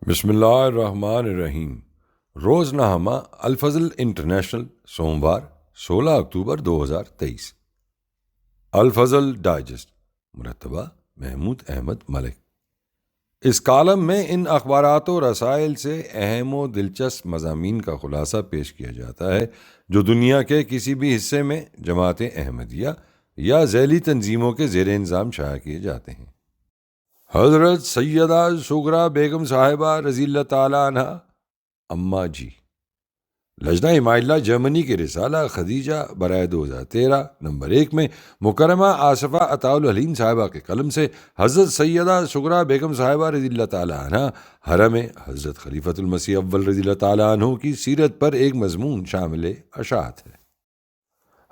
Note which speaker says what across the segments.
Speaker 1: بسم اللہ الرحمن الرحیم۔ روزنامہ الفضل انٹرنیشنل، سوموار 16 اکتوبر 2023۔ الفضل ڈائجسٹ، مرتبہ محمود احمد ملک۔ اس کالم میں ان اخبارات و رسائل سے اہم و دلچسپ مضامین کا خلاصہ پیش کیا جاتا ہے جو دنیا کے کسی بھی حصے میں جماعت احمدیہ یا ذیلی تنظیموں کے زیر انظام شائع کیے جاتے ہیں۔ حضرت سیدہ سغرا بیگم صاحبہ رضی اللہ تعالیٰ عنہ اماں جی، لجنہ ہمایلہ جرمنی کے رسالہ خدیجہ برائے 2013 نمبر 1 میں مکرمہ آصفہ عطاء الحلیم صاحبہ کے قلم سے حضرت سیدہ سغرا بیگم صاحبہ رضی اللہ تعالیٰ عنہ حرم حضرت خلیفۃ المسیح اول رضی اللہ تعالیٰ عنہ کی سیرت پر ایک مضمون شامل اشاعت ہے۔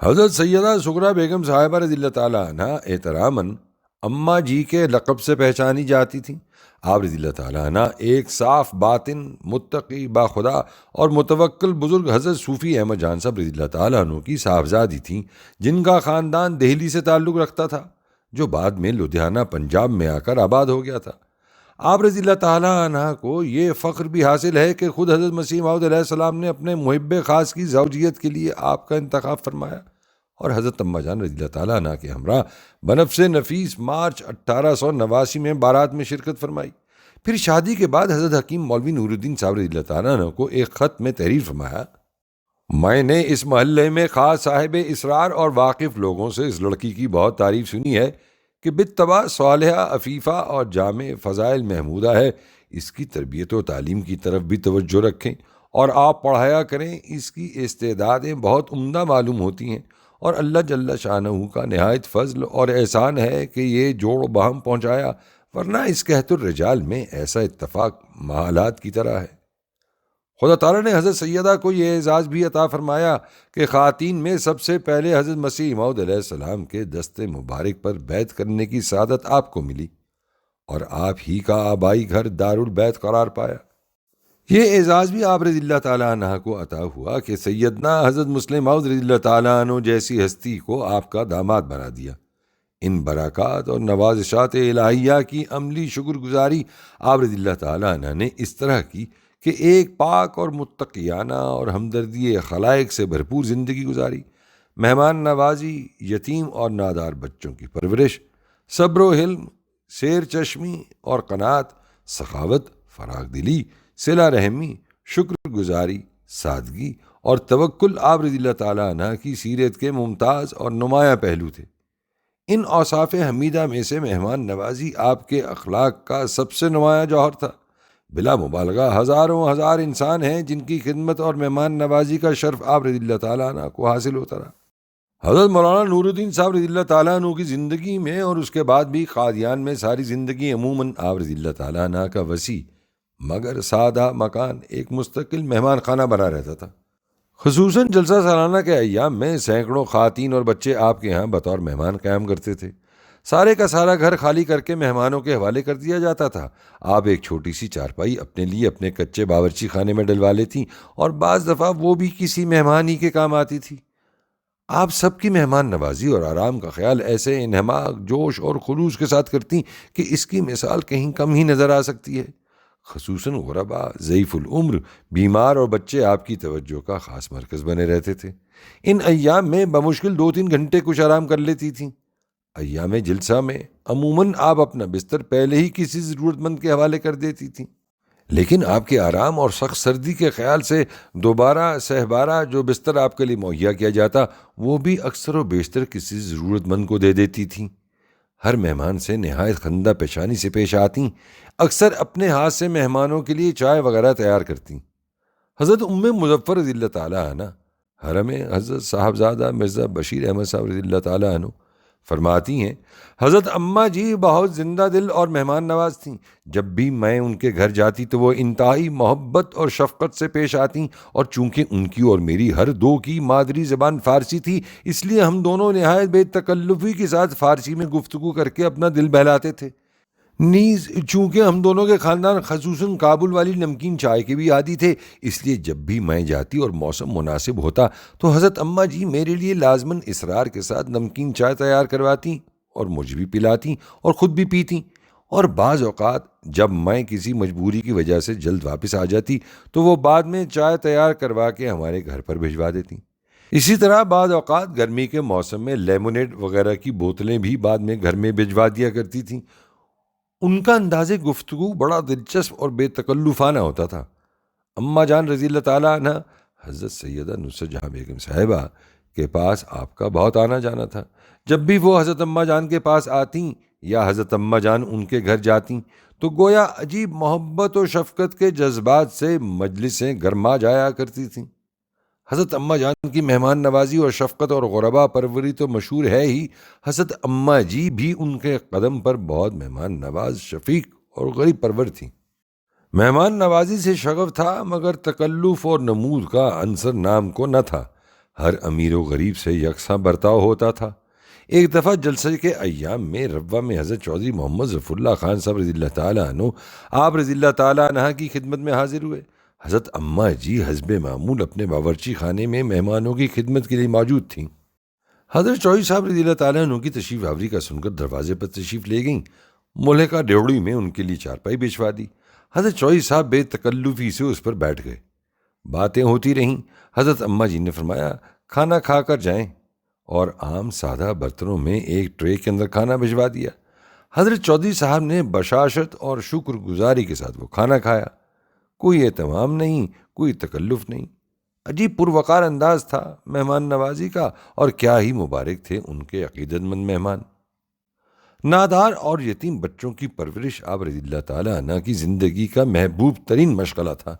Speaker 1: حضرت سیدہ سغرا بیگم صاحبہ رضی اللہ تعالیٰ عنہ احتراماً اماں جی کے لقب سے پہچانی جاتی تھیں۔ آپ رضی اللہ تعالیٰ عنہ ایک صاف باطن، متقی، باخدا اور متوکل بزرگ حضرت صوفی احمد جان صاحب رضی اللہ تعالیٰ عنہ کی صاحبزادی تھیں، جن کا خاندان دہلی سے تعلق رکھتا تھا، جو بعد میں لدھیانہ پنجاب میں آ کر آباد ہو گیا تھا۔ آپ رضی اللہ تعالیٰ عنہ کو یہ فخر بھی حاصل ہے کہ خود حضرت مسیح موعود علیہ السلام نے اپنے محب خاص کی زوجیت کے لیے آپ کا انتخاب فرمایا اور حضرت اماں جان رضی اللہ تعالیٰ عنہ کے ہمراہ بنفس نفیس مارچ 1889 میں بارات میں شرکت فرمائی۔ پھر شادی کے بعد حضرت حکیم مولوی نور الدین صاحب رضی اللہ تعالیٰ عنہ کو ایک خط میں تحریر فرمایا، میں نے اس محلے میں خاص صاحب اسرار اور واقف لوگوں سے اس لڑکی کی بہت تعریف سنی ہے کہ بالطبع صالحہ، عفیفہ اور جامع فضائل محمودہ ہے۔ اس کی تربیت و تعلیم کی طرف بھی توجہ رکھیں اور آپ پڑھایا کریں۔ اس کی استعدادیں بہت عمدہ معلوم ہوتی ہیں اور اللہ جل شانہ کا نہایت فضل اور احسان ہے کہ یہ جوڑ بہم پہنچایا، ورنہ اس قحط الرجال میں ایسا اتفاق محالات کی طرح ہے۔ خدا تعالیٰ نے حضرت سیدہ کو یہ اعزاز بھی عطا فرمایا کہ خواتین میں سب سے پہلے حضرت مسیح موعود علیہ السلام کے دست مبارک پر بیعت کرنے کی سعادت آپ کو ملی اور آپ ہی کا آبائی گھر دارالبیت قرار پایا۔ یہ اعزاز بھی آپ رضی اللہ تعالیٰ عنہ کو عطا ہوا کہ سیدنا حضرت مسلم موعود رضی اللہ تعالیٰ عنہ جیسی ہستی کو آپ کا داماد بنا دیا۔ ان برکات اور نوازشات الہیہ کی عملی شکر گزاری آپ رضی اللہ تعالیٰ عنہ نے اس طرح کی کہ ایک پاک اور متقیانہ اور ہمدردی خلائق سے بھرپور زندگی گزاری، مہمان نوازی، یتیم اور نادار بچوں کی پرورش، صبر و حلم، سیر چشمی اور قناعت، سخاوت، فراخ دلی، صلہ رحمی، شکر گزاری، سادگی اور توکل آپ رضی اللہ تعالیٰ عنہ کی سیرت کے ممتاز اور نمایاں پہلو تھے۔ ان اوصاف حمیدہ میں سے مہمان نوازی آپ کے اخلاق کا سب سے نمایاں جوہر تھا۔ بلا مبالغہ ہزاروں ہزار انسان ہیں جن کی خدمت اور مہمان نوازی کا شرف آپ رضی اللہ تعالیٰ عنہ کو حاصل ہوتا رہا۔ حضرت مولانا نور الدین صاحب رضی اللہ تعالیٰ عنہ کی زندگی میں اور اس کے بعد بھی قادیان میں ساری زندگی عموماً آپ رضی اللہ تعالیٰ عنہ کا وسیع مگر سادہ مکان ایک مستقل مہمان خانہ بنا رہتا تھا۔ خصوصاً جلسہ سالانہ کے ایام میں سینکڑوں خواتین اور بچے آپ کے ہاں بطور مہمان قیام کرتے تھے۔ سارے کا سارا گھر خالی کر کے مہمانوں کے حوالے کر دیا جاتا تھا۔ آپ ایک چھوٹی سی چارپائی اپنے لیے اپنے کچے باورچی خانے میں ڈلوا لیتی اور بعض دفعہ وہ بھی کسی مہمان ہی کے کام آتی تھی۔ آپ سب کی مہمان نوازی اور آرام کا خیال ایسے انہماک، جوش اور خلوص کے ساتھ کرتی کہ اس کی مثال کہیں کم ہی نظر آ سکتی ہے۔ خصوصاً غربا، ضعیف العمر، بیمار اور بچے آپ کی توجہ کا خاص مرکز بنے رہتے تھے۔ ان ایام میں بمشکل 2-3 گھنٹے کچھ آرام کر لیتی تھیں۔ ایام جلسہ میں عموماً آپ اپنا بستر پہلے ہی کسی ضرورت مند کے حوالے کر دیتی تھیں، لیکن آپ کے آرام اور سخت سردی کے خیال سے دوبارہ سہبارہ جو بستر آپ کے لیے مہیا کیا جاتا وہ بھی اکثر و بیشتر کسی ضرورت مند کو دے دیتی تھیں۔ ہر مہمان سے نہایت خندہ پیشانی سے پیش آتیں، اکثر اپنے ہاتھ سے مہمانوں کے لیے چائے وغیرہ تیار کرتیں۔ حضرت ام مظفر رضی اللہ تعالیٰ عنہ حرم حضرت صاحبزادہ مرزا بشیر احمد صاحب رضی اللہ تعالیٰ عنہ فرماتی ہیں، حضرت اماں جی بہت زندہ دل اور مہمان نواز تھیں۔ جب بھی میں ان کے گھر جاتی تو وہ انتہائی محبت اور شفقت سے پیش آتیں، اور چونکہ ان کی اور میری ہر دو کی مادری زبان فارسی تھی، اس لیے ہم دونوں نہایت بے تکلفی کے ساتھ فارسی میں گفتگو کر کے اپنا دل بہلاتے تھے۔ نیز چونکہ ہم دونوں کے خاندان خصوصاً کابل والی نمکین چائے کے بھی عادی تھے، اس لیے جب بھی میں جاتی اور موسم مناسب ہوتا تو حضرت اماں جی میرے لیے لازماً اصرار کے ساتھ نمکین چائے تیار کرواتی اور مجھے بھی پلاتی اور خود بھی پیتی، اور بعض اوقات جب میں کسی مجبوری کی وجہ سے جلد واپس آ جاتی تو وہ بعد میں چائے تیار کروا کے ہمارے گھر پر بھجوا دیتی۔ اسی طرح بعض اوقات گرمی کے موسم میں لیمونیڈ وغیرہ کی بوتلیں بھی بعد میں گھر میں بھجوا دیا کرتی تھیں۔ ان کا انداز گفتگو بڑا دلچسپ اور بے تکلفانہ ہوتا تھا۔ اماں جان رضی اللہ تعالیٰ عنہ حضرت سیدہ نصرت جہاں بیگم صاحبہ کے پاس آپ کا بہت آنا جانا تھا۔ جب بھی وہ حضرت اماں جان کے پاس آتیں یا حضرت اماں جان ان کے گھر جاتیں تو گویا عجیب محبت و شفقت کے جذبات سے مجلسیں گرما جایا کرتی تھیں۔ حضرت اماں جان کی مہمان نوازی اور شفقت اور غربا پروری تو مشہور ہے ہی، حضرت اماں جی بھی ان کے قدم پر بہت مہمان نواز، شفیق اور غریب پرور تھیں۔ مہمان نوازی سے شغف تھا مگر تکلف اور نمود کا عنصر نام کو نہ تھا۔ ہر امیر و غریب سے یکساں برتاؤ ہوتا تھا۔ ایک دفعہ جلسے کے ایام میں روا میں حضرت چودھری محمد ظفر اللہ خان صاحب رضی اللہ تعالیٰ عنہ آپ رضی اللہ تعالیٰ عنہ کی خدمت میں حاضر ہوئے۔ حضرت اماں جی حسب معمول اپنے باورچی خانے میں مہمانوں کی خدمت کے لیے موجود تھیں۔ حضرت چودھری صاحب رضی اللہ تعالیٰ عنہ کی تشریف آوری کا سن کر دروازے پر تشریف لے گئیں۔ ملحقہ ڈیوڑی میں ان کے لیے چارپائی بچھوا دی۔ حضرت چودھری صاحب بے تکلفی سے اس پر بیٹھ گئے۔ باتیں ہوتی رہیں۔ حضرت اماں جی نے فرمایا کھانا کھا کر جائیں، اور عام سادہ برتنوں میں ایک ٹرے کے اندر کھانا بھجوا دیا۔ حضرت چودھری صاحب نے بشاشت اور شکر گزاری کے ساتھ وہ کھانا کھایا۔ کوئی اہتمام نہیں، کوئی تکلف نہیں۔ عجیب پروقار انداز تھا مہمان نوازی کا، اور کیا ہی مبارک تھے ان کے عقیدت مند مہمان۔ نادار اور یتیم بچوں کی پرورش آپ رضی اللہ تعالیٰ عنہ کی زندگی کا محبوب ترین مشغلہ تھا۔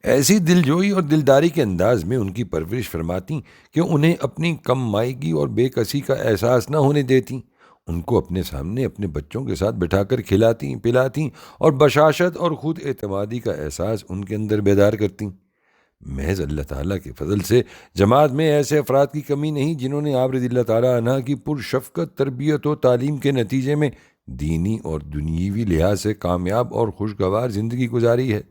Speaker 1: ایسی دلجوئی اور دلداری کے انداز میں ان کی پرورش فرماتی کہ انہیں اپنی کم مائگی اور بے کسی کا احساس نہ ہونے دیتی۔ ان کو اپنے سامنے اپنے بچوں کے ساتھ بٹھا کر کھلاتی پلاتی اور بشاشت اور خود اعتمادی کا احساس ان کے اندر بیدار کرتی۔ محض اللہ تعالیٰ کے فضل سے جماعت میں ایسے افراد کی کمی نہیں جنہوں نے آپ رضی اللہ تعالیٰ عنہ کی پرشفقت تربیت و تعلیم کے نتیجے میں دینی اور دنیوی لحاظ سے کامیاب اور خوشگوار زندگی گزاری ہے۔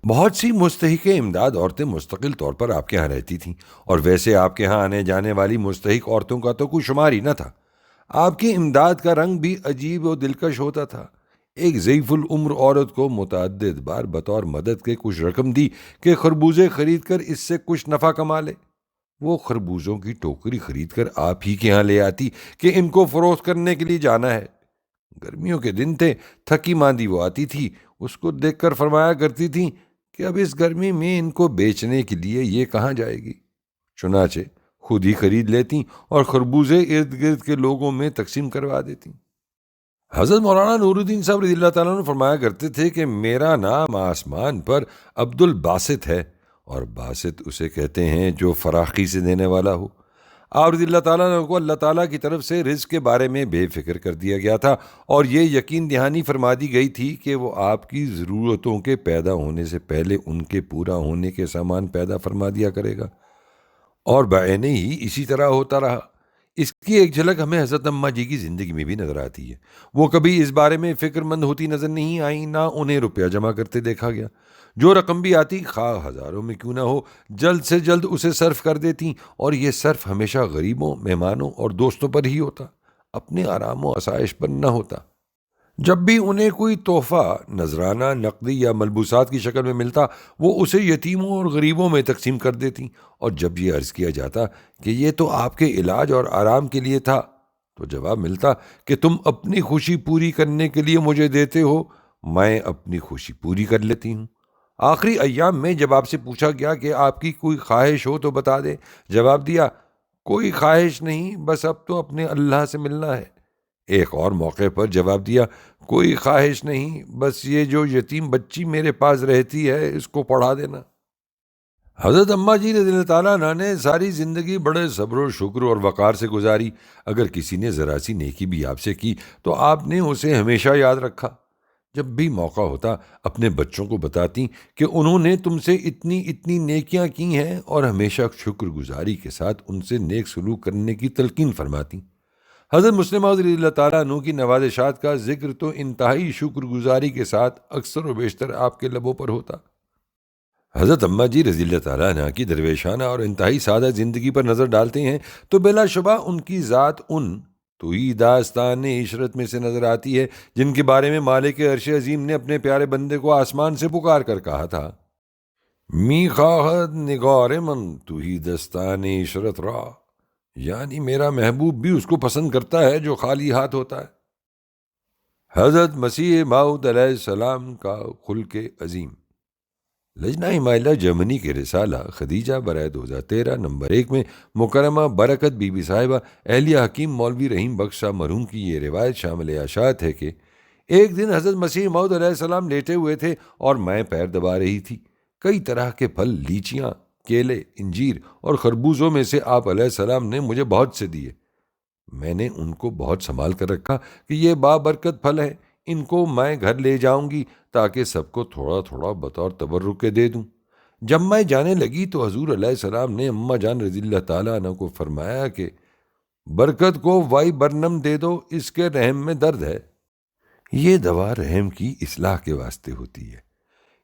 Speaker 1: بہت سی مستحق امداد عورتیں مستقل طور پر آپ کے ہاں رہتی تھیں، اور ویسے آپ کے ہاں آنے جانے والی مستحق عورتوں کا تو کوئی شمار ہی نہ تھا۔ آپ کی امداد کا رنگ بھی عجیب و دلکش ہوتا تھا۔ ایک ضعیف العمر عورت کو متعدد بار بطور مدد کے کچھ رقم دی کہ خربوزے خرید کر اس سے کچھ نفع کما لے۔ وہ خربوزوں کی ٹوکری خرید کر آپ ہی کے ہاں لے آتی کہ ان کو فروخت کرنے کے لیے جانا ہے۔ گرمیوں کے دن تھے، تھکی ماندی وہ آتی تھی، اس کو دیکھ کر فرمایا کرتی تھیں کہ اب اس گرمی میں ان کو بیچنے کے لیے یہ کہاں جائے گی۔ چنانچہ خود ہی خرید لیتی اور خربوزے ارد گرد کے لوگوں میں تقسیم کروا دیتی۔ حضرت مولانا نور الدین صاحب رضی اللہ تعالیٰ عنہ فرمایا کرتے تھے کہ میرا نام آسمان پر عبد الباسط ہے، اور باسط اسے کہتے ہیں جو فراخی سے دینے والا ہو۔ آپ رضی اللہ تعالیٰ عنہ کو اللہ تعالیٰ کی طرف سے رزق کے بارے میں بے فکر کر دیا گیا تھا، اور یہ یقین دہانی فرما دی گئی تھی کہ وہ آپ کی ضرورتوں کے پیدا ہونے سے پہلے ان کے پورا ہونے کے سامان پیدا فرما دیا کرے گا، اور بعین ہی اسی طرح ہوتا رہا۔ اس کی ایک جھلک ہمیں حضرت اماں جی کی زندگی میں بھی نظر آتی ہے۔ وہ کبھی اس بارے میں فکر مند ہوتی نظر نہیں آئیں، نہ انہیں روپیہ جمع کرتے دیکھا گیا۔ جو رقم بھی آتی خواہ ہزاروں میں کیوں نہ ہو، جلد سے جلد اسے صرف کر دیتی، اور یہ صرف ہمیشہ غریبوں، مہمانوں اور دوستوں پر ہی ہوتا، اپنے آرام و آسائش پر نہ ہوتا۔ جب بھی انہیں کوئی تحفہ نذرانہ، نقدی یا ملبوسات کی شکل میں ملتا، وہ اسے یتیموں اور غریبوں میں تقسیم کر دیتی، اور جب یہ عرض کیا جاتا کہ یہ تو آپ کے علاج اور آرام کے لیے تھا، تو جواب ملتا کہ تم اپنی خوشی پوری کرنے کے لیے مجھے دیتے ہو، میں اپنی خوشی پوری کر لیتی ہوں۔ آخری ایام میں جب آپ سے پوچھا گیا کہ آپ کی کوئی خواہش ہو تو بتا دیں، جواب دیا کوئی خواہش نہیں، بس اب تو اپنے اللہ سے ملنا ہے۔ ایک اور موقع پر جواب دیا کوئی خواہش نہیں، بس یہ جو یتیم بچی میرے پاس رہتی ہے اس کو پڑھا دینا۔ حضرت اماں جی رضی اللہ تعالیٰ عنہ نے ساری زندگی بڑے صبر و شکر اور وقار سے گزاری۔ اگر کسی نے ذرا سی نیکی بھی آپ سے کی تو آپ نے اسے ہمیشہ یاد رکھا۔ جب بھی موقع ہوتا اپنے بچوں کو بتاتی کہ انہوں نے تم سے اتنی اتنی نیکیاں کی ہیں، اور ہمیشہ شکر گزاری کے ساتھ ان سے نیک سلوک کرنے کی تلقین فرماتی۔ حضرت مسلم موعود رضی اللہ تعالیٰ عنہ کی نوازشات کا ذکر تو انتہائی شکر گزاری کے ساتھ اکثر و بیشتر آپ کے لبوں پر ہوتا۔ حضرت اماں جی رضی اللہ تعالیٰ عنہ کی درویشانہ اور انتہائی سادہ زندگی پر نظر ڈالتے ہیں تو بلا شبہ ان کی ذات ان تو ہی داستان عشرت میں سے نظر آتی ہے جن کے بارے میں مالک عرش عظیم نے اپنے پیارے بندے کو آسمان سے پکار کر کہا تھا، می خواہد نگار من تو ہی دستان عشرت را، یعنی میرا محبوب بھی اس کو پسند کرتا ہے جو خالی ہاتھ ہوتا ہے۔ حضرت مسیح موعود علیہ السلام کا خلق عظیم۔ لجنہ ہمائلہ جرمنی کے رسالہ خدیجہ برائے 2013 نمبر 1 میں مکرمہ برکت بی بی صاحبہ اہلیہ حکیم مولوی رحیم بخش صاحب مرحوم کی یہ روایت شامل اشاعت ہے کہ ایک دن حضرت مسیح موعود علیہ السلام لیٹے ہوئے تھے اور میں پیر دبا رہی تھی۔ کئی طرح کے پھل، لیچیاں، کیلے، انجیر اور خربوزوں میں سے آپ علیہ السلام نے مجھے بہت سے دیے۔ میں نے ان کو بہت سنبھال کر رکھا کہ یہ بابرکت پھل ہیں، ان کو میں گھر لے جاؤں گی تاکہ سب کو تھوڑا تھوڑا بطور تبرک کے دے دوں۔ جب میں جانے لگی تو حضور علیہ السلام نے اماں جان رضی اللہ تعالیٰ عنہ کو فرمایا کہ برکت کو وائی برنم دے دو، اس کے رحم میں درد ہے۔ یہ دوا رحم کی اصلاح کے واسطے ہوتی ہے۔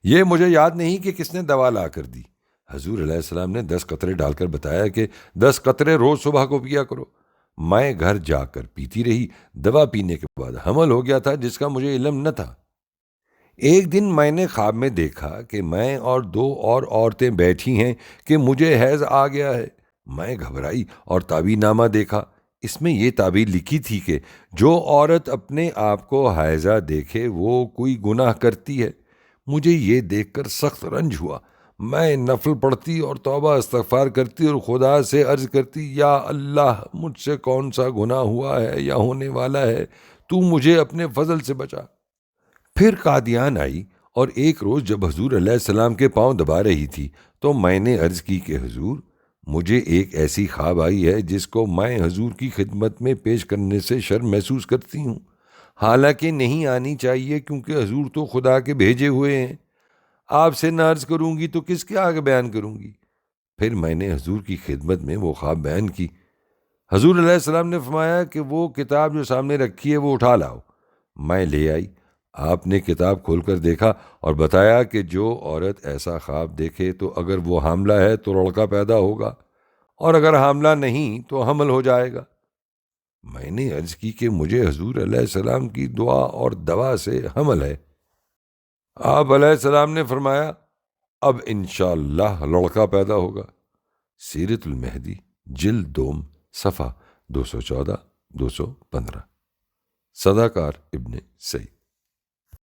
Speaker 1: یہ مجھے یاد نہیں کہ کس نے دوا لا کر دی۔ حضور علیہ السلام نے 10 قطرے ڈال کر بتایا کہ 10 قطرے روز صبح کو پیا کرو۔ میں گھر جا کر پیتی رہی۔ دوا پینے کے بعد حمل ہو گیا تھا جس کا مجھے علم نہ تھا۔ ایک دن میں نے خواب میں دیکھا کہ میں اور 2 اور عورتیں بیٹھی ہیں کہ مجھے حیض آ گیا ہے۔ میں گھبرائی اور تعبیر نامہ دیکھا۔ اس میں یہ تعبیر لکھی تھی کہ جو عورت اپنے آپ کو حائضہ دیکھے وہ کوئی گناہ کرتی ہے۔ مجھے یہ دیکھ کر سخت رنج ہوا۔ میں نفل پڑھتی اور توبہ استغفار کرتی اور خدا سے عرض کرتی، یا اللہ، مجھ سے کون سا گناہ ہوا ہے یا ہونے والا ہے، تو مجھے اپنے فضل سے بچا۔ پھر قادیان آئی اور ایک روز جب حضور علیہ السلام کے پاؤں دبا رہی تھی تو میں نے عرض کی کہ حضور، مجھے ایک ایسی خواب آئی ہے جس کو میں حضور کی خدمت میں پیش کرنے سے شرم محسوس کرتی ہوں، حالانکہ نہیں آنی چاہیے کیونکہ حضور تو خدا کے بھیجے ہوئے ہیں۔ آپ سے نہ عرض کروں گی تو کس کے آگے بیان کروں گی؟ پھر میں نے حضور کی خدمت میں وہ خواب بیان کی۔ حضور علیہ السلام نے فرمایا کہ وہ کتاب جو سامنے رکھی ہے وہ اٹھا لاؤ۔ میں لے آئی۔ آپ نے کتاب کھول کر دیکھا اور بتایا کہ جو عورت ایسا خواب دیکھے تو اگر وہ حاملہ ہے تو لڑکا پیدا ہوگا، اور اگر حاملہ نہیں تو حمل ہو جائے گا۔ میں نے عرض کی کہ مجھے حضور علیہ السلام کی دعا اور دوا سے حمل ہے۔ آپ علیہ السلام نے فرمایا، اب انشاءاللہ لڑکا پیدا ہوگا۔ سیرت المہدی جلد 2 صفحہ 214 215۔ صداکار ابن سعید۔